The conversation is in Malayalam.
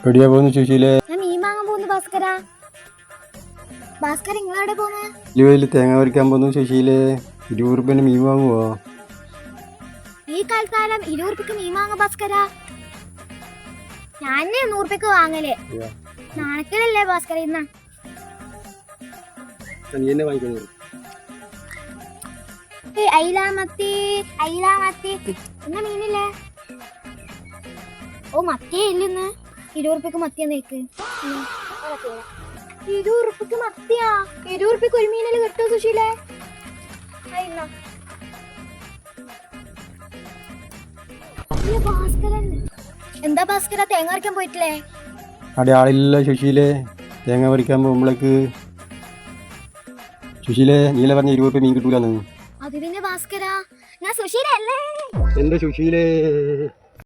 എവിടെയാ പോകുന്നു സുശീലേ? ഞാൻ മീൻ വാങ്ങാൻ പോകുന്നു ഭാസ്കര. ഭാസ്കർ നിങ്ങളെവിടെ പോന്നെ? ഇരുപതിൽ തേങ്ങ പറിക്കാൻ പോകുന്നു സുശീലേ. 20 രൂപേന്റെ മീൻ വാങ്ങുവോ? ഈ കാലത്താരം 20 രൂപയ്ക്ക് മീൻ വാങ്ങാം ഭാസ്കര. ഞാൻ 100 രൂപയ്ക്ക് വാങ്ങല്. നാണക്കലല്ലേ ഭാസ്കര? ഇന്ന അയിലാമത്തി എന്നാ മീനില്ലേ? ഓ മത്തിയേ ഇല്ലെന്ന്. 20 രൂപയ്ക്ക് മത്തിയാ നേക്ക്. 20 രൂപയ്ക്ക് മത്തിയാ? 20 രൂപയ്ക്ക് ഒരു മീനല്ലേ കിട്ടുമോ സുശീലേ? എന്താ ഭാസ്കര തേങ്ങ പറിക്കാൻ പോയിട്ടില്ലേ? അവിടെ ആളില്ല സുശീലേ. തേങ്ങ പറിക്കാൻ പോകുമ്പോഴേക്ക് സുശീലേ നീല പറഞ്ഞ 20 രൂപ മീൻ കിട്ടൂലെന്ന്. അത് പിന്നെ ഭാസ്കര ഞാൻ സുശീല അല്ലേ? എന്റെ സുശീലേ.